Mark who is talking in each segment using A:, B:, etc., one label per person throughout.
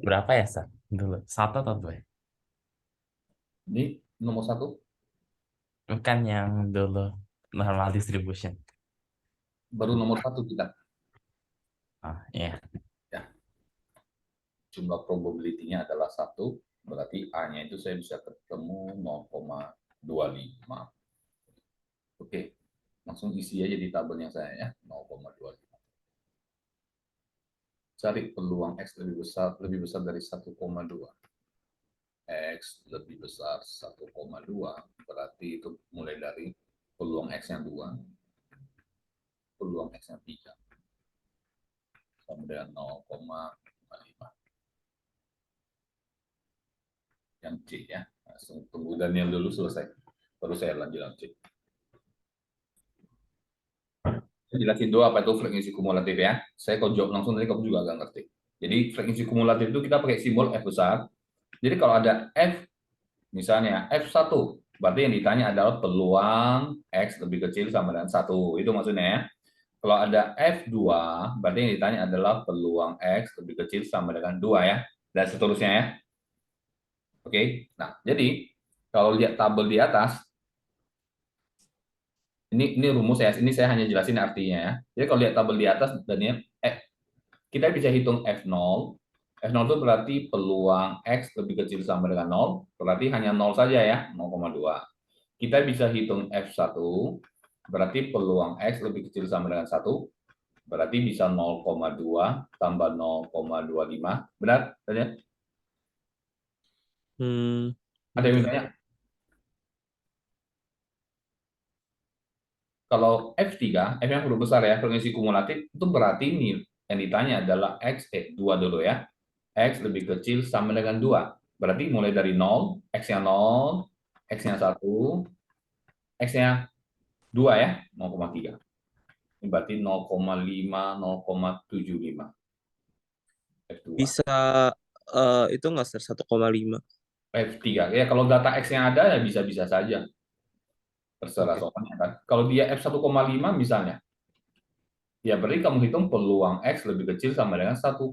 A: Berapa ya, Sa? Dulu. Satu atau dua?
B: Ini nomor satu,
A: Bukan yang dulu normal distribution.
B: baru nomor satu kita.
A: Ah, iya.
B: Ya, jumlah probability-nya adalah satu, berarti A-nya itu saya bisa ketemu 0,25. Oke, langsung isi aja di tabelnya saya ya, 0,25. Cari peluang X lebih besar dari 1,2. X lebih besar 1,2, berarti itu mulai dari peluang X-nya 2, peluang X-nya 3, sama dengan 0,5. Yang C ya. Langsung tunggu Daniel dulu selesai. Baru saya lanjut yang C. Saya jelasin dulu apa itu frekuensi kumulatif ya. Saya kalau jawab langsung tadi kamu juga agak ngerti. Jadi frekuensi kumulatif itu kita pakai simbol F besar. Jadi kalau ada F, misalnya F1, berarti yang ditanya adalah peluang X lebih kecil sama dengan 1. Itu maksudnya ya. Kalau ada F2, berarti yang ditanya adalah peluang X lebih kecil sama dengan 2 ya. Dan seterusnya ya. Oke. Nah, jadi kalau lihat tabel di atas, ini rumus ya. Ini saya hanya jelasin artinya ya. Jadi kalau lihat tabel di atas, dan ya, kita bisa hitung F0. F0 itu berarti peluang X lebih kecil sama dengan 0. Berarti hanya 0 saja ya, 0,2. Kita bisa hitung F1, berarti peluang X lebih kecil sama dengan 1. Berarti bisa 0,2 tambah 0,25. Benar? Tanya?
A: Hmm,
B: Ada yang
A: enggak.
B: bertanya? Kalau F3, F yang huruf besar ya, frekuensi kumulatif, itu berarti ini yang ditanya adalah X, 2 dulu ya. X lebih kecil sama dengan 2. Berarti mulai dari 0, X-nya 0, X-nya 1, X-nya 2 ya, 0,3. Ini berarti 0,5, 0,75. F2.
A: Bisa itu nggak, Sir? 1,5.
B: F3. Ya, kalau data X-nya ada, ya bisa-bisa saja. Terserah
A: Oke.
B: soalnya kan. Kalau dia F1,5 misalnya, ya berarti kamu hitung peluang X lebih kecil sama dengan 1,5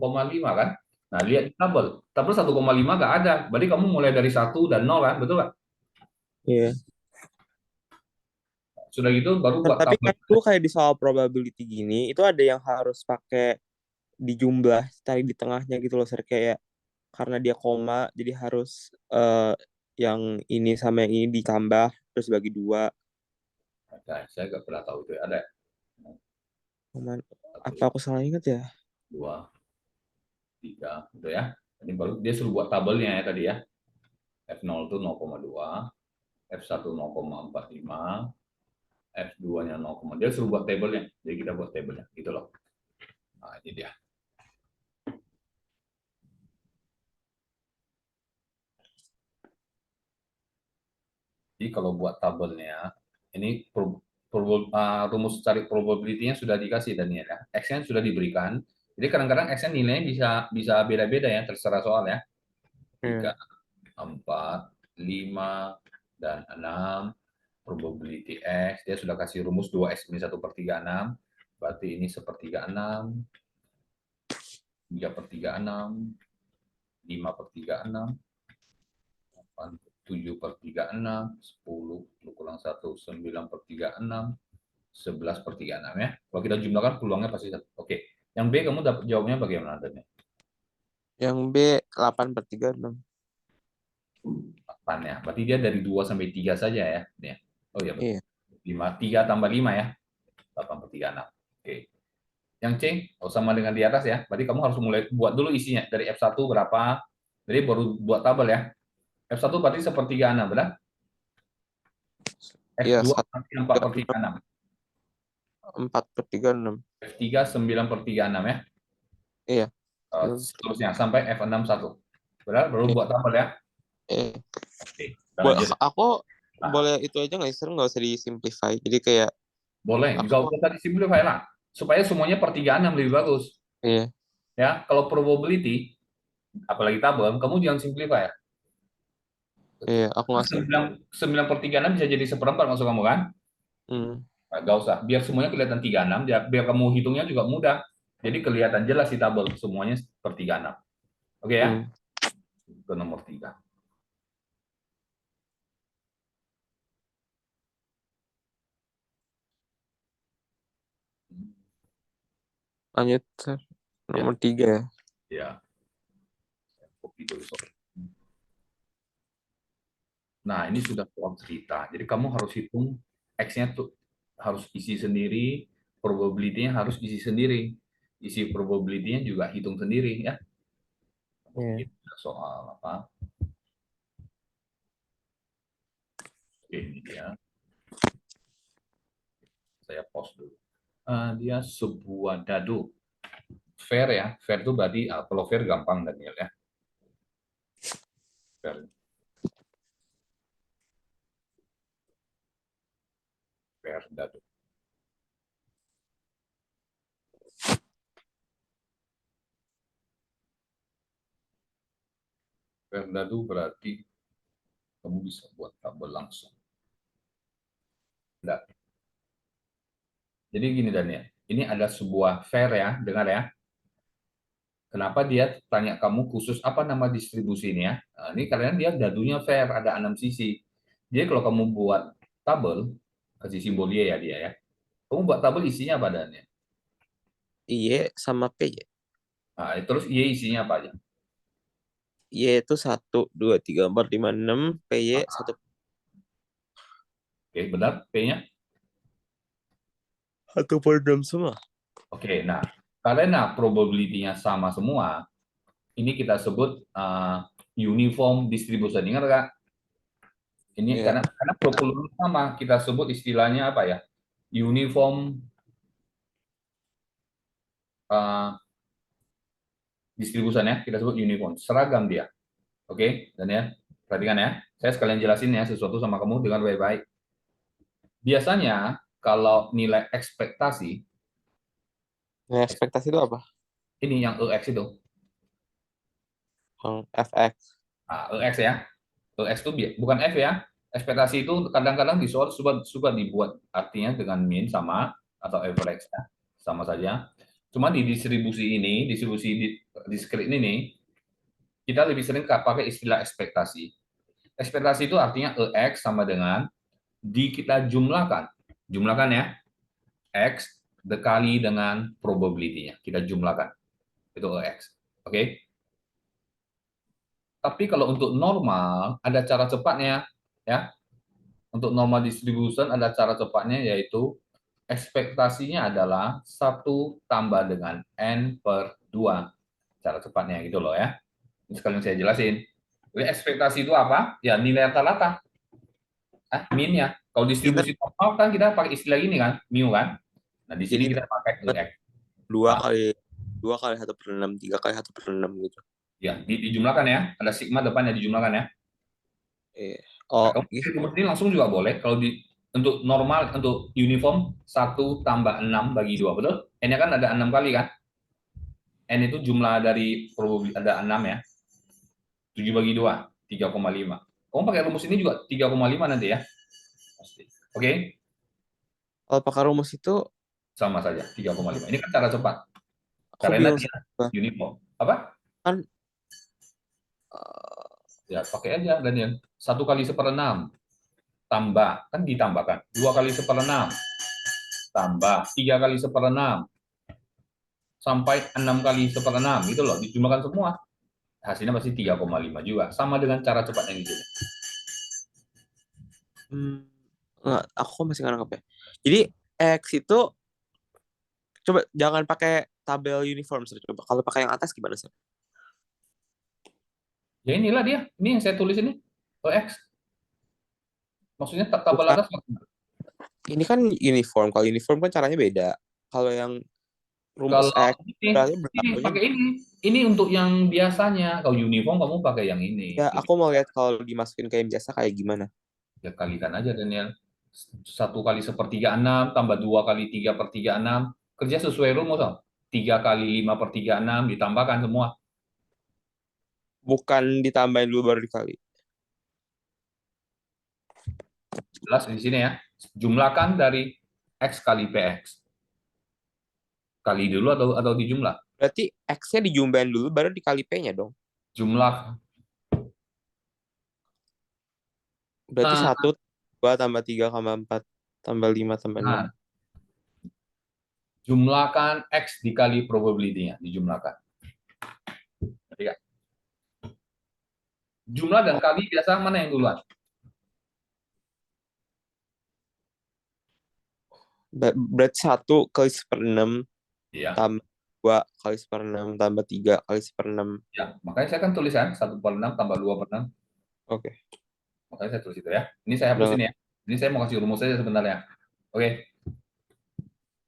B: kan? Nah, lihat tabel. Tabel 1,5 nggak ada. Berarti kamu mulai dari 1 dan 0 kan? Betul nggak?
A: Iya.
B: Sudah gitu baru
A: Nah,
B: buat
A: tapi
B: tabel.
A: kan dulu kayak di soal probability gini, itu ada yang harus pakai dijumlah, cari di tengahnya gitu loh, Sir. Kayak karena dia koma, jadi harus yang ini sama yang ini ditambah, terus bagi dua.
B: Nah, saya nggak pernah tahu itu ya. Ada
A: Cuman,
B: satu,
A: apa aku salah ingat ya?
B: dua, tiga, gitu ya. Ini baru dia suruh buat tabelnya ya tadi ya. F0 itu 0,2, F1 0,45, F2-nya 0, dia suruh buat tabelnya. Jadi kita buat tabelnya, gitu loh. Nah, ini dia. Jadi kalau buat tabelnya, ini rumus cari probability-nya sudah dikasih dan ya. X-nya sudah diberikan. Jadi kadang-kadang X-nya nilainya bisa bisa beda-beda ya, terserah soal ya.
A: Hmm.
B: 3, 4, 5, dan 6. Probability X, dia sudah kasih rumus 2X ini 1/36. Berarti ini 1/36, 3/36, 5/36, 7/36, 10 kurang 1, 9/36, 11/36 ya. Kalau kita jumlahkan peluangnya pasti satu. Oke. Yang B kamu dapat jawabnya bagaimana tadi?
A: Yang B 8/36.
B: 8 ya. Berarti dia dari 2 sampai 3 saja ya. Nih. Oh iya betul.
A: Iya.
B: 5, 3 tambah 5 ya. 8/36. Oke. Yang C, oh, sama dengan di atas ya. Berarti kamu harus mulai buat dulu isinya. Dari F1 berapa. Jadi baru buat tabel ya. F1 berarti 1/36, benar?
A: Iya,
B: F2
A: satu
B: berarti
A: tiga
B: 4/36.
A: 4/36.
B: F3 9/36 ya.
A: Iya.
B: Seterusnya sampai F61. Benar? Baru
A: Iya.
B: buat tabel ya.
A: Iya.
B: Oke, kita lanjut.
A: Aku
B: Nah,
A: boleh itu aja nggak sih, Sir? Nggak usah disimplify. Jadi kayak
B: boleh,
A: aku,
B: nggak usah tadi simplify lah. Supaya semuanya pertigaan yang lebih bagus.
A: iya,
B: Ya, kalau probability, apalagi tabel, kamu jangan simplify ya.
A: iya, aku nggak sih.
B: 9/36 bisa jadi seperempat maksud kamu kan?
A: Hmm.
B: Nah, nggak usah. Biar semuanya kelihatan 36, biar kamu hitungnya juga mudah. Jadi kelihatan jelas di tabel semuanya per 36. Oke ya,
A: Hmm.
B: ke nomor 3.
A: Lanjut
B: Ya,
A: nomor 3 ya.
B: ya. Kopi dulu, sob. Nah, ini sudah soal cerita. Jadi kamu harus hitung X-nya tuh harus isi sendiri, probability-nya harus isi sendiri. Isi probability-nya juga hitung sendiri ya.
A: Iya.
B: Ini soal apa? Oke, ini dia. Saya pause dulu. Dia sebuah dadu. Fair ya. Fair itu berarti kalau fair gampang Daniel ya. Fair, fair dadu. Fair dadu berarti kamu bisa buat tabel langsung. Nah, jadi gini Daniel. Ini ada sebuah fair ya, dengar ya. Kenapa dia tanya kamu khusus apa nama distribusinya? Nah, ini karena dia dadunya fair, ada 6 sisi. Jadi kalau kamu buat tabel, kasih simbol Y ya dia ya. Kamu buat tabel isinya apa Daniel?
A: Y sama P ya.
B: Nah, terus Y isinya apa aja?
A: Y itu 1, 2, 3, 4, 5, 6. PY
B: Ah,
A: 1
B: oke, benar P-nya?
A: 1/6 semua.
B: Oke, nah karena probability-nya sama semua, ini kita sebut uniform distribution. Ingat nggak? Ini
A: Ya.
B: karena probability sama, kita sebut istilahnya apa ya? Uniform uh, distribution ya, kita sebut uniform. Seragam dia. Oke, dan ya, perhatikan ya. Saya sekalian jelasin ya sesuatu sama kamu dengan baik-baik. Biasanya kalau nilai ekspektasi,
A: Nah, ekspektasi itu apa?
B: ini yang EX itu,
A: Yang FX.
B: EX ya, EX itu bukan F ya. Ekspektasi itu kadang-kadang di soal suka dibuat artinya dengan mean sama atau average ya, sama saja. Cuma di distribusi ini, distribusi di script ini, kita lebih sering pakai istilah ekspektasi. Ekspektasi itu artinya EX sama dengan kita jumlahkan. Jumlahkan ya, X dikali dengan probability-nya. Kita jumlahkan. Itu EX. Oke? Tapi kalau untuk normal, ada cara cepatnya. Ya, untuk normal distribution ada cara cepatnya, yaitu ekspektasinya adalah 1 tambah dengan N per 2. Cara cepatnya gitu loh ya. Ini sekalian saya jelasin. Jadi ekspektasi itu apa? Ya nilai rata-rata. Min-nya. Kalau
A: Kita
B: distribusi normal kan kita pakai istilah ini kan, mu kan. Nah, di
A: jadi
B: sini kita pakai EX.
A: dua
B: Ah,
A: kali 1/6, 3 kali 1/6 gitu.
B: ya, dijumlahkan ya. Ada sigma depannya dijumlahkan ya.
A: Iya.
B: Nah,
A: Oh,
B: kamu
A: gitu.
B: rumus ini langsung juga boleh. Kalau untuk normal, untuk uniform, 1 tambah 6 bagi 2. Betul? N-nya kan ada 6 kali kan? N itu jumlah dari probabilitas, ada 6 ya. 7 bagi 2, 3,5. Kamu pakai rumus ini juga 3,5 nanti ya. Pasti. Oke?
A: Kalau pakai rumus itu
B: Sama saja, 3,5. Ini kan cara cepat.
A: aku
B: Karena
A: bingung
B: dia
A: sama
B: uniform. Apa?
A: kan eh,
B: Ya, pakai aja, Daniel. 1 kali 1/6. Tambah. Kan ditambahkan. 2 kali 1/6. Tambah. 3 kali 1/6. Sampai 6 kali 1/6 gitu loh, dijumlahkan semua hasilnya pasti 3,5 juga, sama dengan cara cepat yang itu.
A: hmm, nggak, aku masih nggak nangkep ya. Jadi X itu coba jangan pakai tabel uniform, Sir. Coba kalau pakai yang atas gimana sih?
B: Ya inilah dia, ini yang saya tulis ini OX, maksudnya tabel
A: Bukan,
B: atas.
A: ini kan uniform. Kalau uniform kan caranya beda. Kalau yang rumus
B: Kalau
A: X berarti
B: ini
A: berlakunya
B: pakai ini untuk yang biasanya, kalau uniform kamu pakai yang ini.
A: ya aku mau lihat kalau dimasukin ke yang biasa kayak gimana.
B: Ya kalikan aja Daniel, 1 kali 1/36 tambah 2 kali 3/36, kerja sesuai rumus dong. 3 kali 5/36 ditambahkan semua.
A: Bukan ditambahin dulu baru dikali.
B: Jelas di sini ya. Jumlahkan dari X kali PX. Kali dulu atau dijumlah?
A: Berarti X-nya dijumlahin dulu baru dikali P-nya dong.
B: Jumlah
A: Berarti
B: eh,
A: 1, 2, tambah 3, tambah 4, tambah 5, tambah 6.
B: nah, jumlahkan X dikali probability-nya, dijumlahkan. Jadi, jumlah dan
A: Oh,
B: kali biasa mana yang duluan?
A: berarti 1 kali 1/6
B: Iya,
A: tambah 2 kali 1/6 tambah 3 kali 1/6.
B: ya. Makanya saya kan tulisan 1/6 tambah 2/6.
A: Oke,
B: Makanya saya tulis itu ya. Ini saya
A: udah
B: hapusin ya. Ini saya mau kasih rumus saja sebenarnya. Oke,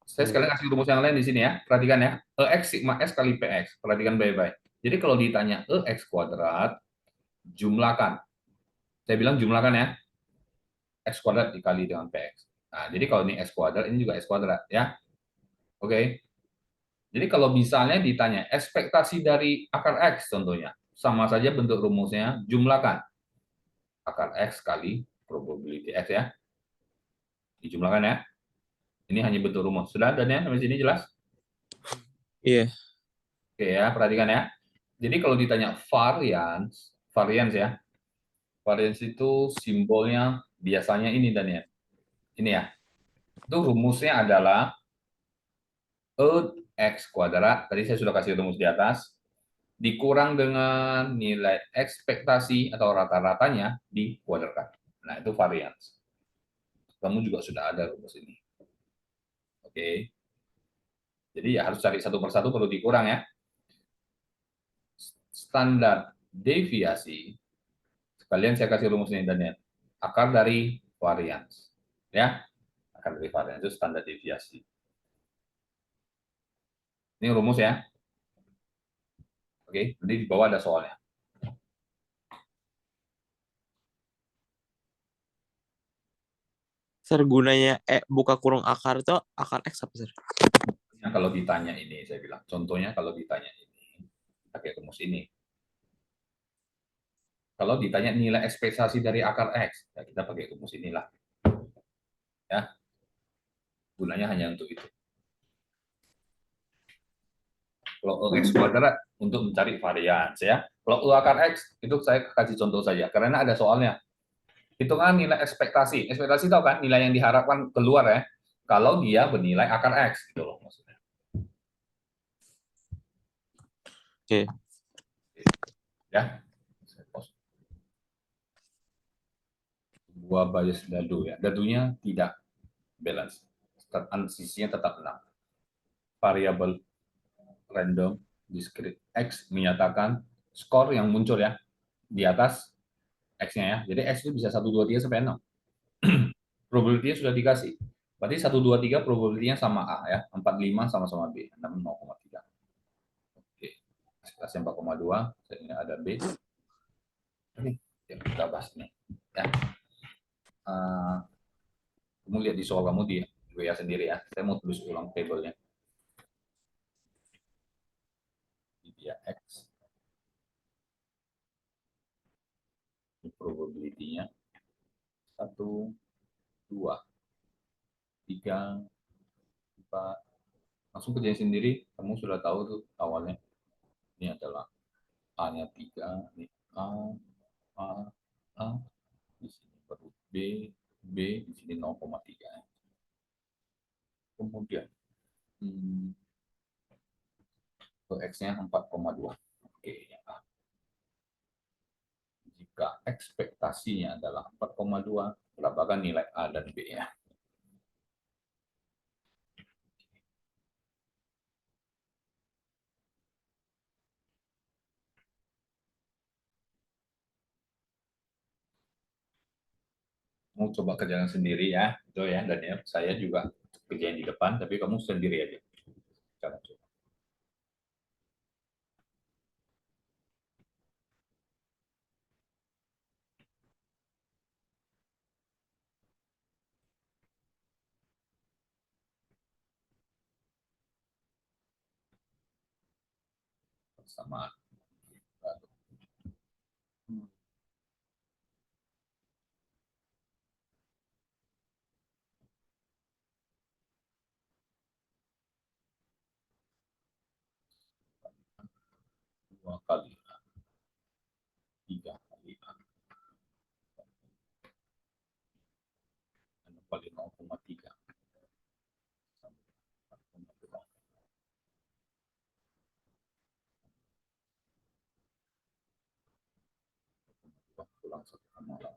B: saya
A: ngerti.
B: sekalian kasih rumus yang lain di sini ya. Perhatikan ya. EX sigma S kali PX. Perhatikan baik-baik. Jadi kalau ditanya EX kuadrat, jumlahkan. Saya bilang jumlahkan ya. X kuadrat dikali dengan PX. Nah, jadi kalau ini X kuadrat, ini juga X kuadrat ya. Oke. Jadi kalau misalnya ditanya ekspektasi dari akar X contohnya, sama saja bentuk rumusnya, jumlahkan akar X kali probability X ya. Dijumlahkan ya. Ini hanya bentuk rumus. Sudah dan ya sampai sini jelas?
A: Iya,
B: Oke ya, perhatikan ya. Jadi kalau ditanya varians, varians ya. Varians itu simbolnya biasanya ini dan ya. Ini ya. Itu rumusnya adalah X kuadrat. Tadi saya sudah kasih rumus di atas. Dikurang dengan nilai ekspektasi atau rata-ratanya dikuadratkan. Nah, itu varians. Kamu juga sudah ada rumus ini. Oke. Jadi ya harus cari satu persatu perlu dikurang ya. Standar deviasi. Sekalian saya kasih rumus ini dan ya. Akar dari varians. Ya, akar dari varians itu standar deviasi. Ini rumus ya. Oke, jadi di bawah ada soalnya.
A: Sir, gunanya buka kurung akar itu akar X apa, Sir?
B: Nah, kalau ditanya ini, saya bilang. Contohnya kalau ditanya ini, pakai rumus ini. Kalau ditanya nilai ekspektasi dari akar X, ya kita pakai rumus inilah. Ya, gunanya hanya untuk itu. Kalau X kuadrat untuk mencari varians ya. Kalau U akar X itu saya kasih contoh saja karena ada soalnya. Hitungan nilai ekspektasi. Ekspektasi tahu kan nilai yang diharapkan keluar ya. Kalau dia bernilai akar X gitu loh maksudnya.
A: Oke.
B: Ya. Dua bias dadu ya. Dadunya tidak balance. Transisinya tetap 6. Variabel random discrete X menyatakan skor yang muncul ya di atas X-nya ya. Jadi X itu bisa 1, 2, 3 sampai 6. Probability-nya sudah dikasih. Berarti 1, 2, 3 probability-nya sama A ya. 4, 5 sama-sama B. 6, 0,3. Oke. Hasilnya 4,2. Ini ada B. Oke. Ya, kita bahas nih. Ya. Kamu lihat di soal kamu di WA sendiri ya. Saya mau tulis ulang tabelnya. Ini dia X. Ini probability-nya. 1, 2, 3, 4. Langsung kerjain sendiri. Kamu sudah tahu tuh awalnya. Ini adalah A-nya 3. Ini A, A, A. Di sini baru B, B, di sini 0,3. Kemudian X-nya 4,2. Oke, yang A. Jika ekspektasinya adalah 4,2, berapakah nilai A dan B-nya? Kamu coba kerjakan sendiri ya, itu ya, dan ya, saya juga kerjain di depan, tapi kamu sendiri aja. Cara coba. Sama 2 kali. kurang 1,8.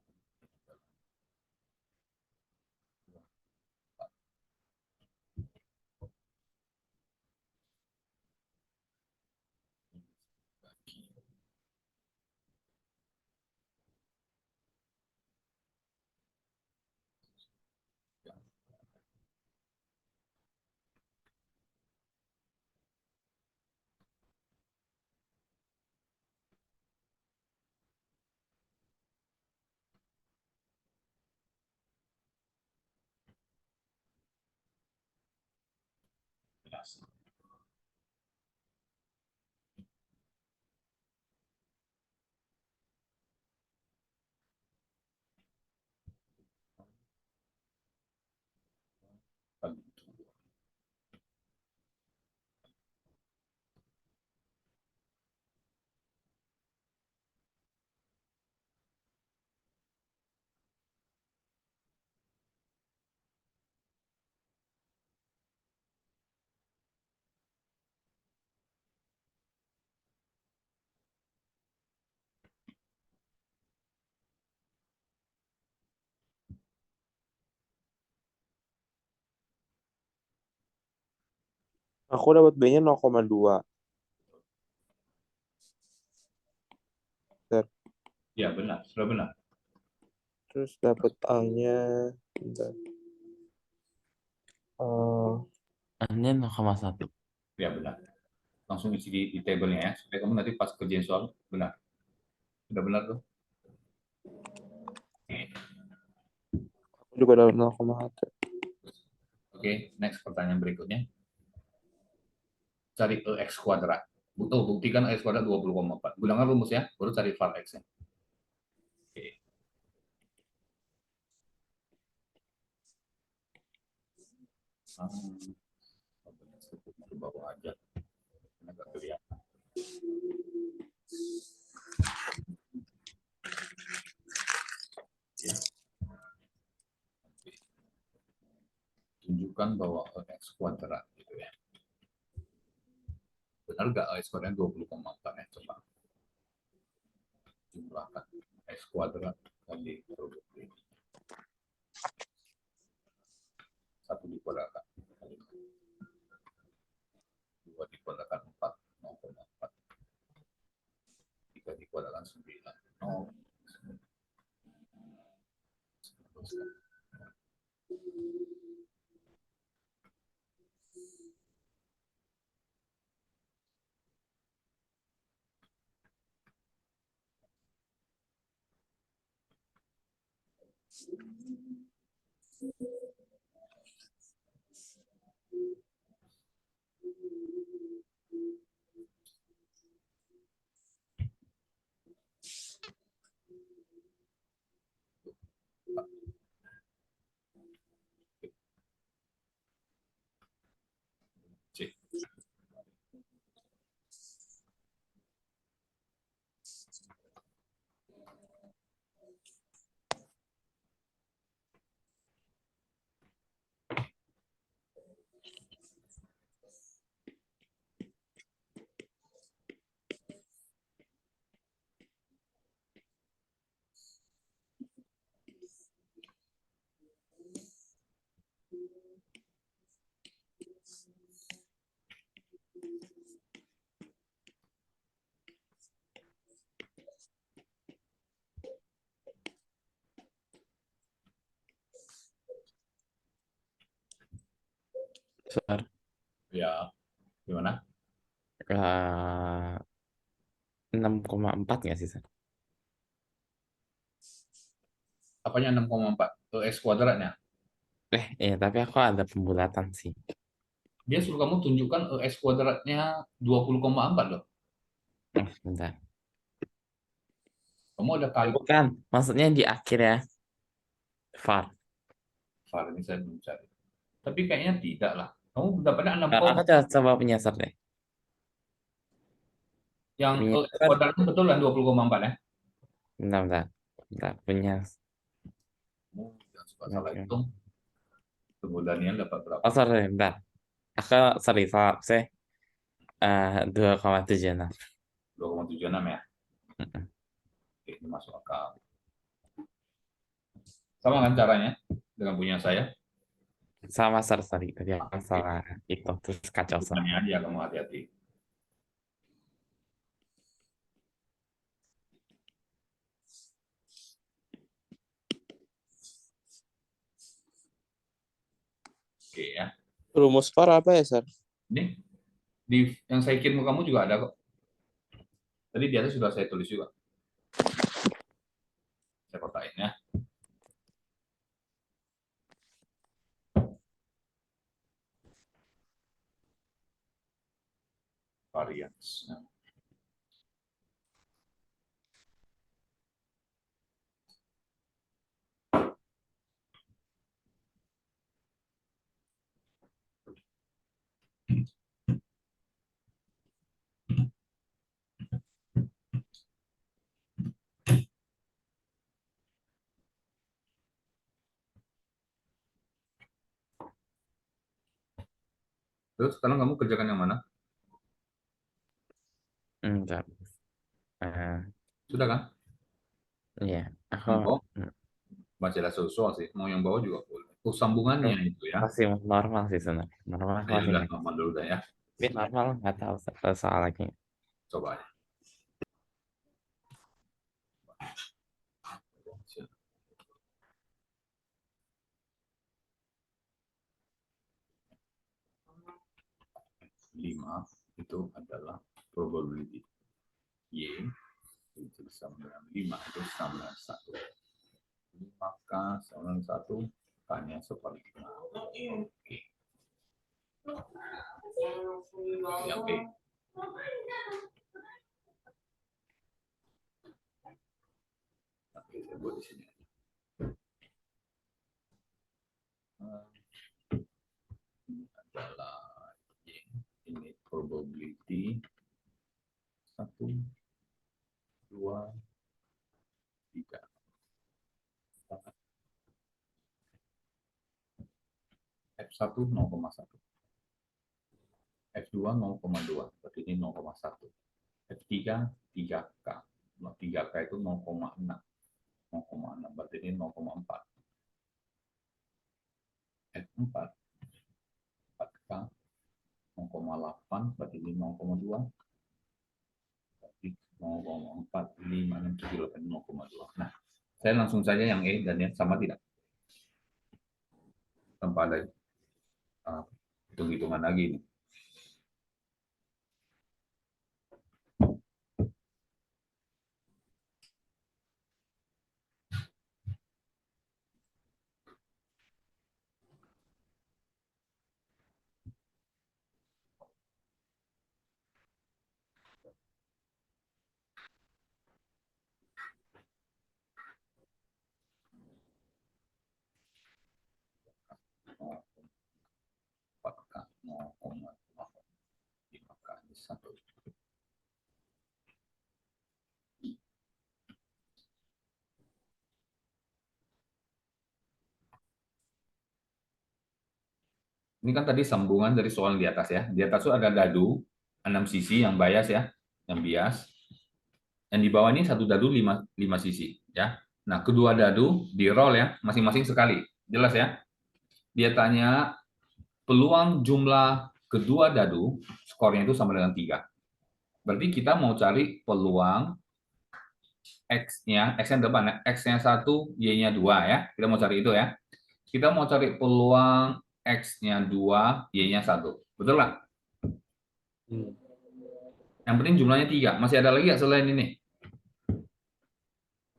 A: Aku dapat B-nya 0,2. Bentar.
B: Ya benar, sudah benar.
A: Terus dapat A-nya. Bentar.
C: A-nya 0,1.
B: Ya benar. Langsung isi di tabelnya ya, supaya kamu nanti pas kerjain soal benar. Sudah benar tuh.
A: Aku juga dapat 0,1.
B: Oke, next pertanyaan berikutnya. Cari EX kuadrat. Buktikan EX kuadrat 20,4. Gunakan rumus ya, baru cari var X-nya. Oke. Di bawah aja. Agak kelihatan. Ya. Tunjukkan bahwa EX kuadrat gitu ya. Benar nggak EX kuadrat 20,4 ya? Coba jumlahkan X kuadrat kali produk ini. 1 dikuadratkan. 2 dikuadratkan 4, 0,4. 3 dikuadratkan 9, 0. C.
C: Sar.
B: Ya, gimana?
C: 6,4 nggak sih, Sar?
B: Apanya 6,4? X kuadratnya.
C: Ya, tapi aku ada pembulatan sih.
B: Dia suruh kamu tunjukkan X kuadratnya 20,4 loh.
C: Bentar.
B: Kamu ada kali.
C: Bukan, maksudnya di akhir ya. var.
B: Var ini saya belum cari. Tapi kayaknya tidak lah. Kamu dapatnya 6,
C: Aku coba punya Sar deh.
B: yang
C: Punya
B: X
C: Sar.
B: kuadratnya betul kan 20,4 ya?
C: Bentar. Punya.
B: Kamu jangan suka salah hitung. Tunggu Daniel dapat berapa?
C: Oh, sorry, bentar. Aku salah sih. 2,76.
B: 2,76 ya.
C: Mm-mm.
B: Oke, ini masuk akal. Sama kan caranya dengan punya saya?
C: Sama sorry. Tadi aku salah itu. Terus kacau
B: Bukannya
C: semua.
B: aja kamu hati-hati. Oke ya.
A: Rumus VAR apa ya, Sar?
B: Ini di yang saya kirim ke kamu juga ada kok. Tadi di atas sudah saya tulis juga. Saya kotain ya. Variance. Nah, terus sekarang kamu kerjakan yang mana?
C: Enggak. Eh,
B: Sudah kan?
C: iya. Aku
B: Yang bawah bacalah soal sih. Mau yang bawah juga boleh. Oh, sambungannya itu ya.
C: masih normal sih sebenarnya. Normal aku
B: Ya
C: masih
B: udah
C: nggak.
B: normal dulu dah ya.
C: Tapi normal nggak tahu soal lagi.
B: Coba ya. 5 itu adalah probability Y itu sama dengan 5 itu sama dengan 1. Maka sama dengan 1 tanya sebaliknya. Oke. Yang B. Oke, saya buat di sini. Ini adalah Y. Ini probability 1, 2, 3. F1 0,1. F2 0,2. Berarti ini 0,1. F3 3K. 3K itu 0,6. 0,6 berarti ini 0,4. F4 4K 0,8 berarti ini 0,2. Berarti 0,4 5 6 7 8 0,2. Nah, saya langsung saja yang E dan yang sama tidak? Tanpa ada hitung-hitungan lagi nih. Ini kan tadi sambungan dari soal di atas ya. Di atas itu ada dadu 6 sisi yang bias ya, yang bias. Yang di bawah ini satu dadu 5 sisi ya. Nah, kedua dadu di roll ya, masing-masing sekali. Jelas ya? Dia tanya peluang jumlah kedua dadu, skornya itu sama dengan 3. Berarti kita mau cari peluang X-nya, X-nya depan, X-nya 1, Y-nya 2 ya. Kita mau cari itu ya. Kita mau cari peluang X-nya 2, Y-nya 1. Betul nggak? Yang penting jumlahnya 3. Masih ada lagi nggak selain ini?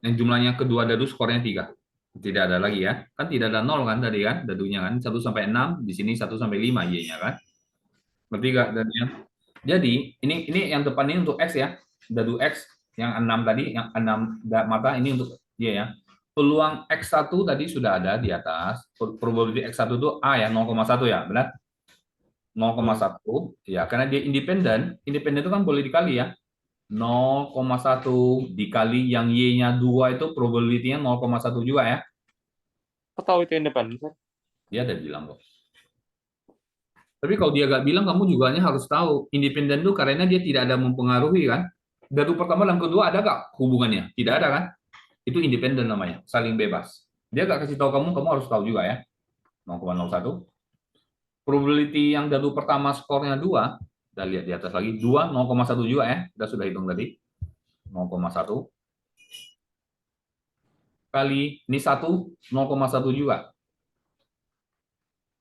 B: Yang jumlahnya kedua dadu skornya 3. Tidak ada lagi ya. Kan tidak ada 0 kan tadi kan, dadunya kan. 1 sampai 6, di sini 1 sampai 5 Y-nya kan. Berarti nggak dadunya. Jadi, ini yang depan ini untuk X ya. Dadu X yang 6 tadi, yang 6 mata ini untuk Y ya. Peluang X1 tadi sudah ada di atas. Probability X1 itu A ya, 0,1 ya, benar? 0,1 ya, karena dia independen. Independen itu kan boleh dikali ya. 0,1 dikali yang Y-nya 2 itu probability-nya 0,1 juga ya.
A: Kau tahu itu yang depan, Sar?
B: Dia ada bilang kok. Tapi kalau dia nggak bilang, kamu juga harus tahu. Independen itu karena dia tidak ada mempengaruhi kan. Dadu pertama dan kedua ada nggak hubungannya? Tidak ada kan? Itu independen namanya, saling bebas. Dia nggak kasih tahu kamu harus tahu juga ya. 0,01. Probability yang dadu pertama skornya 2, kita lihat di atas lagi, 2, 0,1 juga ya. Kita sudah hitung tadi. 0,1 kali ini 1, 0,1 juga.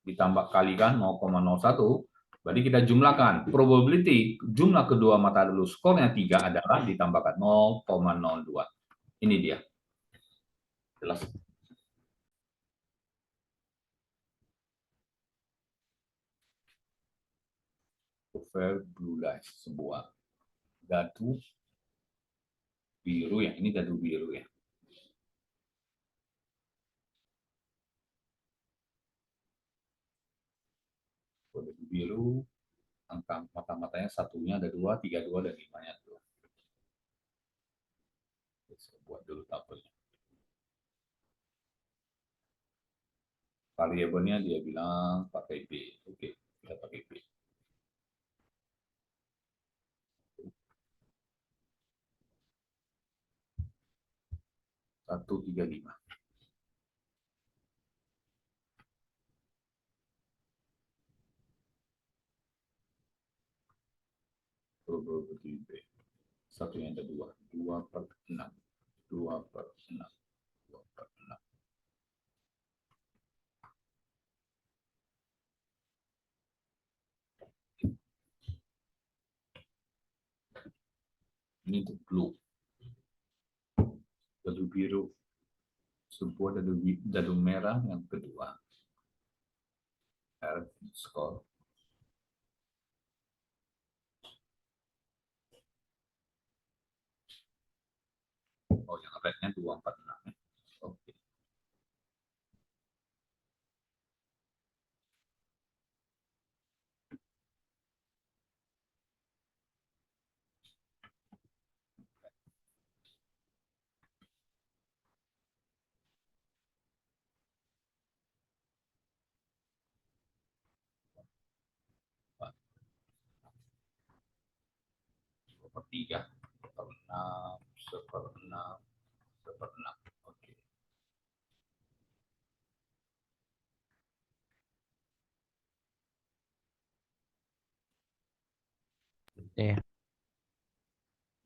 B: Ditambah kalikan 0,01, berarti kita jumlahkan. Probability jumlah kedua mata dadu skornya 3 adalah ditambahkan 0,02. Ini dia. Jelas. Over blue light, sebuah dadu biru ya. Ini dadu biru ya. Dadu biru, angka mata-matanya satunya ada 2, 3, 2, dan 5-nya 2. Saya buat dulu tabelnya. Variabelnya dia bilang pakai B. Oke, kita pakai B. Satu, 3, 5. Probability B. Satunya ada 2. 2/6. 2/6. 2/6. Ini untuk blue. Dadu biru. Sebuah dadu merah yang kedua. R score. Oh, yang rednya 246 ya. Oke. Sepertiga, 6, 1/6, 1/6. Oke.
C: Iya.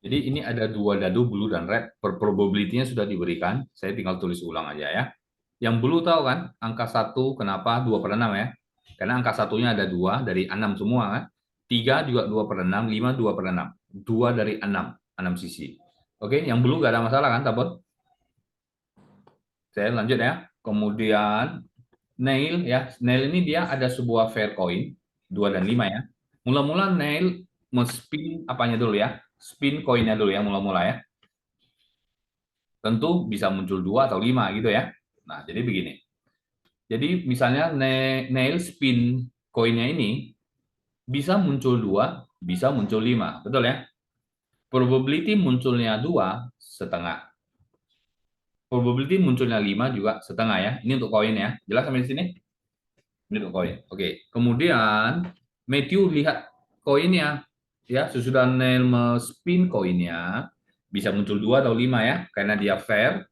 B: Jadi ini ada 2 dadu blue dan red. Probability-nya sudah diberikan. Saya tinggal tulis ulang aja ya. Yang blue tahu kan, angka 1 kenapa 2/6 ya? Karena angka satunya ada 2 dari 6 semua kan. 3 juga 2/6, 5 2/6. 2 dari 6 sisi. Oke, yang blue gak ada masalah kan, Tabot? Saya lanjut ya. Kemudian nail ya. Nail ini dia ada sebuah fair coin 2 dan 5 ya. Mula-mula nail men-spin apanya dulu ya? Spin koinnya dulu ya mula-mula ya. Tentu bisa muncul 2 atau 5 gitu ya. Nah, jadi begini. Jadi misalnya nail spin koinnya ini bisa muncul 2, bisa muncul 5. Betul ya? Probability munculnya 2 setengah. Probability munculnya 5 juga setengah ya. Ini untuk koin ya. Jelas sampai sini? Ini untuk koin. Oke. Kemudian Matthew lihat koinnya ya, sesudah nail spin koinnya bisa muncul 2 atau 5 ya, karena dia fair.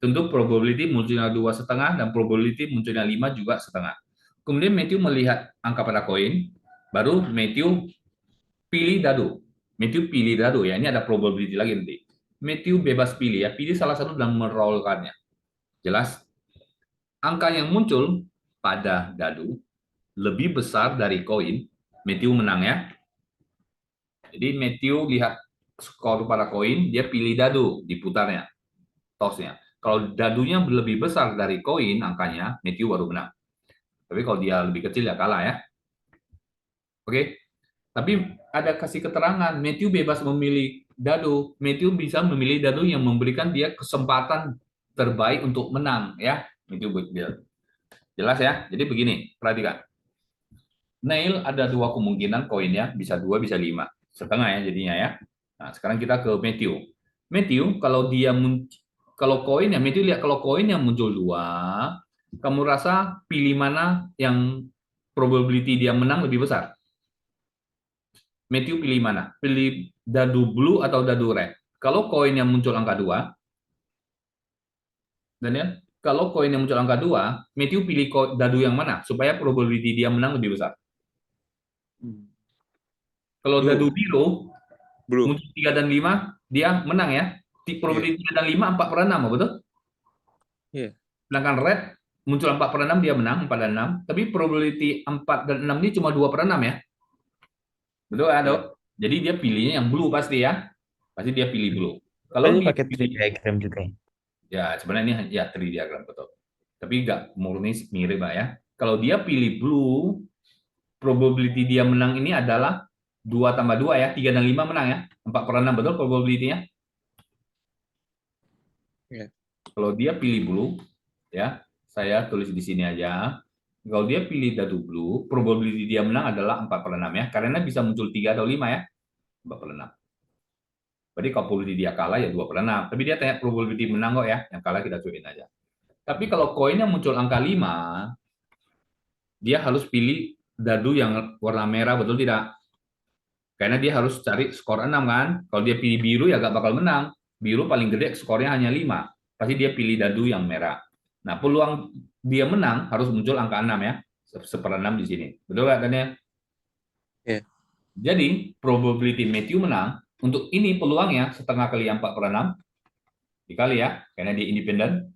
B: Tentu probability munculnya 2,5 dan probability munculnya 5 juga setengah. Kemudian Matthew melihat angka pada koin, baru Matthew pilih dadu. Matthew pilih dadu ya, ini ada probability lagi nanti. Matthew bebas pilih ya, pilih salah satu dan merollkannya. Jelas? Angka yang muncul pada dadu lebih besar dari koin, Matthew menang ya. Jadi Matthew lihat skor pada koin, dia pilih dadu, diputarnya, tossnya. Kalau dadunya lebih besar dari koin angkanya, Matthew baru menang. Tapi kalau dia lebih kecil ya kalah ya. Oke. Tapi ada kasih keterangan, Matthew bebas memilih dadu. Matthew bisa memilih dadu yang memberikan dia kesempatan terbaik untuk menang ya. Matthew jelas ya. Jadi begini, perhatikan. Nail ada 2 kemungkinan koinnya, bisa 2 bisa 5. Setengah ya jadinya ya. Nah, sekarang kita ke Matthew. Matthew kalau koinnya, Matthew lihat kalau koinnya muncul 2, kamu rasa pilih mana yang probability dia menang lebih besar? Matthew pilih mana? Pilih dadu blue atau dadu red? Kalau koinnya muncul angka 2, Daniel? Kalau koin yang muncul angka 2, Matthew pilih dadu yang mana supaya probability dia menang lebih besar. Kalau
A: Blue.
B: dadu biru
A: Blue.
B: muncul 3 dan 5, dia menang ya. Probability 3 dan 5 4/6, betul?
A: Iya.
B: Sedangkan red muncul 4/6 dia menang 4 dan 6, tapi probability 4 dan 6 ini cuma 2/6 ya. Betul ya, Dok? Jadi dia pilihnya yang blue pasti ya. Pasti dia pilih blue. Kalau
C: Ini
B: dia
C: pakai tree
B: pilih,
C: diagram juga ya.
B: ya sebenarnya ini ya 3 diagram betul. Tapi nggak murni mirip Pak ya. Kalau dia pilih blue, probability dia menang ini adalah 2 tambah 2 ya, 3 dan 5 menang ya. 4/6 betul probability-nya.
A: Iya.
B: Kalau dia pilih blue, ya saya tulis di sini aja. Kalau dia pilih dadu blue, probability dia menang adalah 4/6 ya. Karena bisa muncul 3 atau 5 ya. 4/6. Berarti kalau probability dia kalah ya 2/6. Tapi dia tanya probability menang kok ya. Yang kalah kita cuekin aja. Tapi kalau koinnya muncul angka 5, dia harus pilih dadu yang warna merah, betul tidak? Karena dia harus cari skor 6 kan. Kalau dia pilih biru ya gak bakal menang. Biru paling gede skornya hanya 5. Pasti dia pilih dadu yang merah. Nah, peluang dia menang harus muncul angka 6 ya. 1/6 di sini. Betul nggak, Daniel?
A: Iya.
B: Jadi, probability Matthew menang, untuk ini peluangnya setengah kali 4/6. Dikali ya, karena dia independen.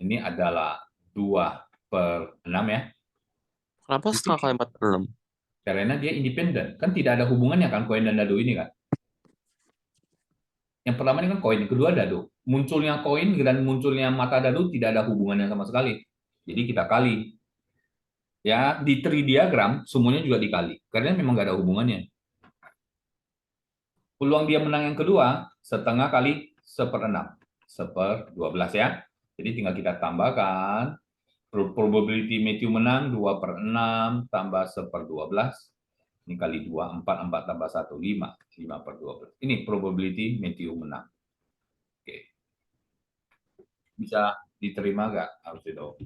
B: Ini adalah 2/6 ya.
C: Kenapa setengah kali 4/6?
B: Karena dia independen. Kan tidak ada hubungannya kan koin dan dadu ini kan. Yang pertama ini kan koin, yang kedua dadu. Munculnya koin dan munculnya mata dadu tidak ada hubungannya sama sekali. Jadi kita kali. Ya, di tree diagram semuanya juga dikali. Karena memang nggak ada hubungannya. Peluang dia menang yang kedua, setengah kali 1/6. 1/12 ya. Jadi tinggal kita tambahkan. Probability Matthew menang 2/6 tambah 1/12. Ini kali 2, 4, 4 tambah 1, 5. 5/12. Ini probability Matthew menang. Oke. Bisa diterima nggak, Alfredo?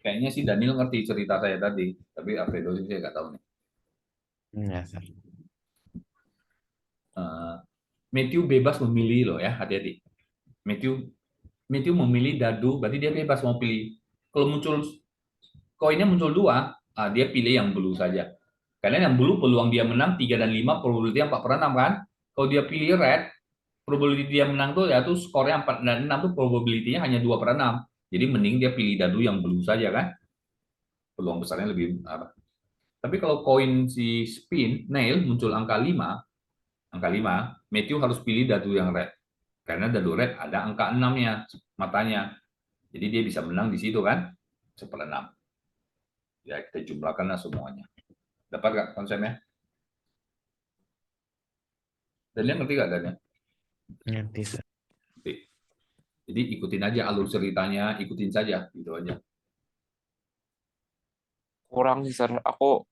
B: Kayaknya sih Daniel ngerti cerita saya tadi, tapi Alfredo sih saya nggak tahu nih.
C: Ya, Sir.
B: Matthew bebas memilih loh ya, hati-hati. Matthew memilih dadu, berarti dia bebas mau pilih. Kalau muncul koinnya muncul 2, dia pilih yang blue saja. Karena yang blue peluang dia menang 3 dan 5, probability 4/6 kan. Kalau dia pilih red, probability dia menang tuh ya tuh skornya 4 dan 6 tuh probability-nya hanya 2/6. Jadi mending dia pilih dadu yang blue saja kan. Peluang besarnya lebih apa. Tapi kalau koin si spin, nail muncul angka 5, Matthew harus pilih dadu yang red. Karena dadu red ada angka 6-nya matanya. Jadi dia bisa menang di situ kan. 1/6. Ya kita jumlahkanlah semuanya. Dapat nggak konsepnya? Daniel ngerti nggak, Daniel?
C: Ngerti, Sir.
B: Ngerti. Jadi ikutin aja alur ceritanya, ikutin saja gitu aja.
A: Kurang sih, Sir. Aku